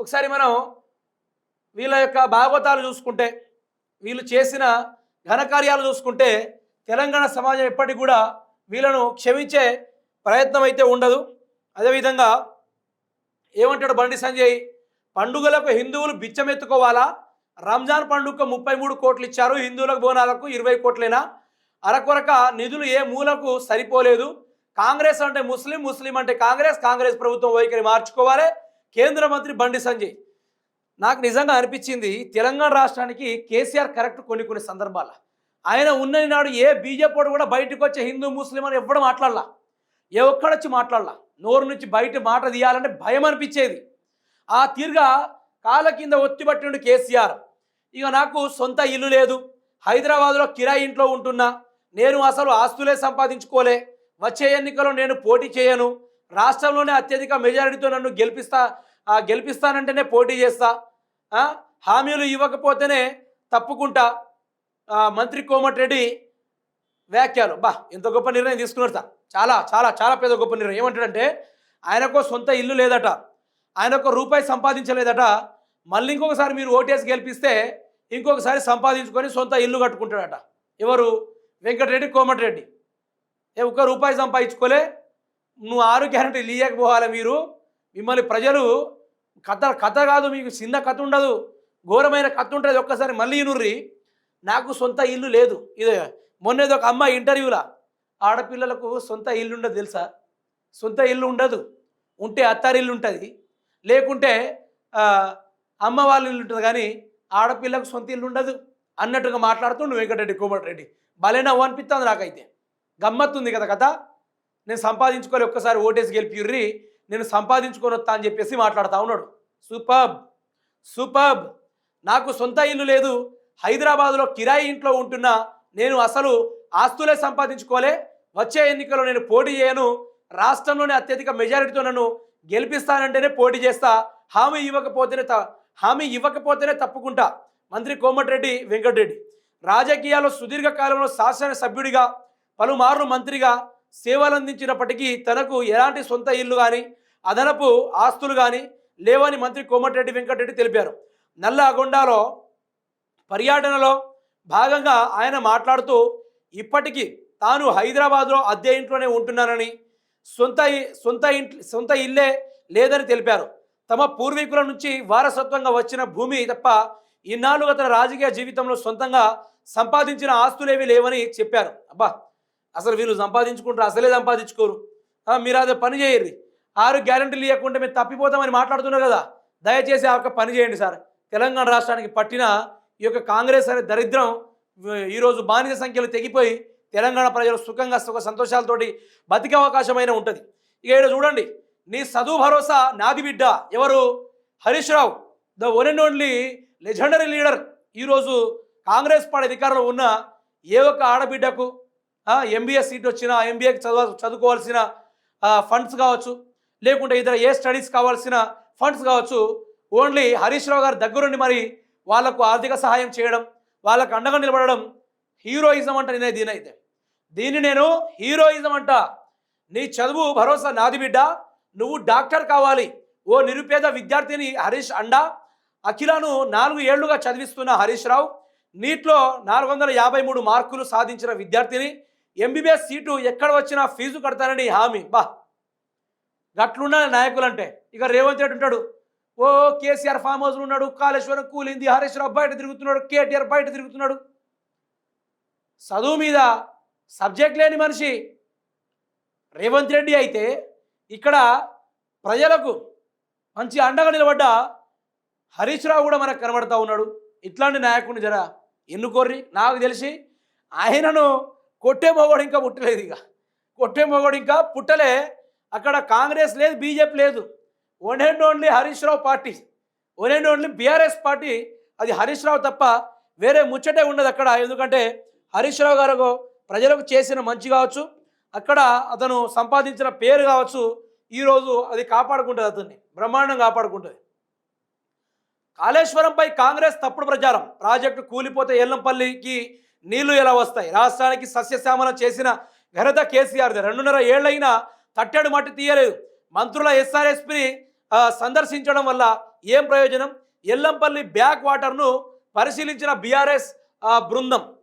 ఒకసారి మనం వీళ్ళ యొక్క భాగవతాలు చూసుకుంటే, వీళ్ళు చేసిన ఘనకార్యాలు చూసుకుంటే తెలంగాణ సమాజం ఎప్పటికి కూడా వీళ్ళను క్షమించే ప్రయత్నం అయితే ఉండదు. అదేవిధంగా ఏమంటాడు బండి సంజయ్, పండుగలకు హిందువులు బిచ్చమెత్తుకోవాలా? రంజాన్ పండుగకు 33 కోట్లు ఇచ్చారు, హిందువులకు బోనాలకు 20 కోట్లేనా? అరకొరక నిధులు ఏ మూలకు సరిపోలేదు. కాంగ్రెస్ అంటే ముస్లిం, ముస్లిం అంటే కాంగ్రెస్, కాంగ్రెస్ ప్రభుత్వం వైఖరి మార్చుకోవాలి. కేంద్ర మంత్రి బండి సంజయ్. నాకు నిజంగా అనిపించింది, తెలంగాణ రాష్ట్రానికి కేసీఆర్ కరెక్ట్ కొన్ని సందర్భాల. ఆయన ఉన్నది నాడు ఏ బీజేపీ కూడా బయటకు వచ్చే హిందూ ముస్లిం అని ఎవ్వడం మాట్లాడలా, ఏ ఒక్కడొచ్చి మాట్లాడలా. నోరు నుంచి బయట మాట తీయాలంటే భయం అనిపించేది. ఆ తీరుగా కాళ్ళ కింద ఒత్తిపట్టిండు కేసీఆర్. ఇక నాకు సొంత ఇల్లు లేదు, హైదరాబాద్లో కిరాయి ఇంట్లో ఉంటున్నా, నేను అసలు ఆస్తులే సంపాదించుకోలే, వచ్చే ఎన్నికల్లో నేను పోటీ చేయను, రాష్ట్రంలోనే అత్యధిక మెజారిటీతో నన్ను గెలిపిస్తానంటేనే పోటీ చేస్తా, హామీలు ఇవ్వకపోతేనే తప్పుకుంటా. మంత్రి కోమటిరెడ్డి వ్యాఖ్యలు ఎంత గొప్ప నిర్ణయం తీసుకున్నారు సార్. చాలా చాలా చాలా పెద్ద గొప్ప నిర్ణయం. ఏమంటాడంటే, ఆయనకు సొంత ఇల్లు లేదట, ఆయనకు రూపాయి సంపాదించలేదట, మళ్ళీ ఇంకొకసారి మీరు ఓటేసి గెలిపిస్తే ఇంకొకసారి సంపాదించుకొని సొంత ఇల్లు కట్టుకుంటాడట. ఎవరు? వెంకటరెడ్డి కోమటిరెడ్డి. ఒక్క రూపాయి సంపాదించుకోలే, నువ్వు 6 గ్యారెంటీలు ఇవ్వకపోవాలి. మిమ్మల్ని ప్రజలు కథ కాదు, మీకు చిన్న కథ ఉండదు, ఘోరమైన కథ ఉంటుంది. ఒక్కసారి మళ్ళీ నుర్రి, నాకు సొంత ఇల్లు లేదు. ఇదే మొన్నేది ఒక అమ్మాయి ఇంటర్వ్యూలా, ఆడపిల్లలకు సొంత ఇల్లు ఉండదు తెలుసా? సొంత ఇల్లు ఉండదు, ఉంటే అత్తారిల్లు ఉంటుంది, లేకుంటే అమ్మ వాళ్ళ ఇల్లు ఉంటుంది, కానీ ఆడపిల్లకు సొంత ఇల్లు ఉండదు అన్నట్టుగా మాట్లాడుతుండు వెంకటరెడ్డి కోమటిరెడ్డి. భలేనవ్వు అనిపిస్తుంది నాకైతే. గమ్మత్తుంది కదా కథ. నేను సంపాదించుకోలే, ఒక్కసారి ఓటేసి గెలిపిర్రి, నేను సంపాదించుకొని వస్తా అని చెప్పేసి మాట్లాడుతూ ఉన్నాడు. సూపర్బ్. నాకు సొంత ఇల్లు లేదు, హైదరాబాద్లో కిరాయి ఇంట్లో ఉంటున్నా, నేను అసలు ఆస్తులే సంపాదించుకోలే, వచ్చే ఎన్నికల్లో నేను పోటీ చేయను, రాష్ట్రంలోనే అత్యధిక మెజారిటీతో నన్ను గెలిపిస్తానంటేనే పోటీ చేస్తా, హామీ ఇవ్వకపోతేనే తప్పుకుంటా. మంత్రి కోమటిరెడ్డి వెంకటరెడ్డి రాజకీయాల్లో సుదీర్ఘకాలంలో శాసనసభ్యుడిగా, పలుమార్లు మంత్రిగా సేవలు అందించినప్పటికీ తనకు ఎలాంటి సొంత ఇల్లు కానీ అదనపు ఆస్తులు కానీ లేవని మంత్రి కోమటిరెడ్డి వెంకటరెడ్డి తెలిపారు. నల్లగొండలో పర్యటనలో భాగంగా ఆయన మాట్లాడుతూ, ఇప్పటికీ తాను హైదరాబాద్లో అద్దె ఇంట్లోనే ఉంటున్నానని, సొంత ఇల్లే లేదని తెలిపారు. తమ పూర్వీకుల నుంచి వారసత్వంగా వచ్చిన భూమి తప్ప ఇన్నాళ్ళుగా తన రాజకీయ జీవితంలో సొంతంగా సంపాదించిన ఆస్తులేవి లేవని చెప్పారు. అసలు వీళ్ళు సంపాదించుకుంటారు, అసలే సంపాదించుకోరు. మీరు అదే పని చేయరు, 6 గ్యారెంటీలు ఇవ్వకుండా మేము తప్పిపోతామని మాట్లాడుతున్నారు కదా. దయచేసి ఆ పని చేయండి సార్. తెలంగాణ రాష్ట్రానికి పట్టిన ఈ యొక్క కాంగ్రెస్ అనే దరిద్రం ఈరోజు బానిస సంఖ్యలు తెగిపోయి తెలంగాణ ప్రజలు సుఖంగా సంతోషాలతోటి బతికే అవకాశమైనా ఉంటుంది. ఇక ఇక్కడ చూడండి, నీ చదువు భరోసా నాది బిడ్డ. ఎవరు? Harish Rao, the one and only legendary leader. ఈరోజు కాంగ్రెస్ పార్టీ అధికారంలో ఉన్న ఏ ఒక్క ఆడబిడ్డకు ఎంబీఏ సీట్ వచ్చినా, ఎంబీఏకి చదువుకోవాల్సిన ఫండ్స్ కావచ్చు, లేకుంటే ఇతర ఏ స్టడీస్ కావాల్సిన ఫండ్స్ కావచ్చు, ఓన్లీ హరీష్ రావు గారి దగ్గరుండి మరి వాళ్లకు ఆర్థిక సహాయం చేయడం, వాళ్ళకు అండగా నిలబడడం హీరోయిజం అంట. దీన్ని నేను హీరోయిజం అంట. నీ చదువు భరోసా నాది బిడ్డ, నువ్వు డాక్టర్ కావాలి. ఓ నిరుపేద విద్యార్థిని హరీష్ అండా. అఖిలను 4 ఏళ్లుగా చదివిస్తున్న హరీష్ రావు నీట్లో 453 మార్కులు సాధించిన విద్యార్థిని, ఎంబీబీఎస్ సీటు ఎక్కడ వచ్చినా ఫీజు కడతానని హామీ. గట్లున్న నాయకులు అంటే. ఇక రేవంత్ రెడ్డి ఉంటాడు, ఓ కేసీఆర్ ఫామ్ హౌస్లో ఉన్నాడు, కాళేశ్వరం కూలింది, హరీష్ రావు బయట తిరుగుతున్నాడు, కేటీఆర్ బయట తిరుగుతున్నాడు. చదువు మీద సబ్జెక్ట్ లేని మనిషి రేవంత్ రెడ్డి అయితే, ఇక్కడ ప్రజలకు మంచి అండగా నిలబడ్డ హరీష్ రావు కూడా మనకు కనబడతా ఉన్నాడు. ఇట్లాంటి నాయకుడిని జర ఎన్నుకోర్రి. నాకు తెలిసి ఆయనను కొట్టే మొగోడు ఇంకా పుట్టలేదు, ఇంకా పుట్టలే. అక్కడ కాంగ్రెస్ లేదు, బీజేపీ లేదు, one and only Harish Rao party, one and only BRS party. అది హరీష్ రావు తప్ప వేరే ముచ్చటే ఉండదు అక్కడ. ఎందుకంటే హరీష్ రావు గారు ప్రజలకు చేసిన మంచి కావచ్చు, అక్కడ అతను సంపాదించిన పేరు కావచ్చు, ఈరోజు అది కాపాడుకుంటుంది, అతన్ని బ్రహ్మాండం కాపాడుకుంటుంది. కాళేశ్వరంపై కాంగ్రెస్ తప్పుడు ప్రచారం. ప్రాజెక్టు కూలిపోతే ఎల్లంపల్లికి నీళ్లు ఎలా వస్తాయి? రాష్ట్రానికి సస్యశ్యామలం చేసిన ఘనత కేసీఆర్ది. 2.5 ఏళ్లైనా తట్టెడు మట్టి తీయలేదు. మంత్రుల ఎస్ఆర్ఎస్పీని సందర్శించడం వల్ల ఏం ప్రయోజనం? ఎల్లంపల్లి బ్యాక్ వాటర్ను పరిశీలించిన బీఆర్ఎస్ బృందం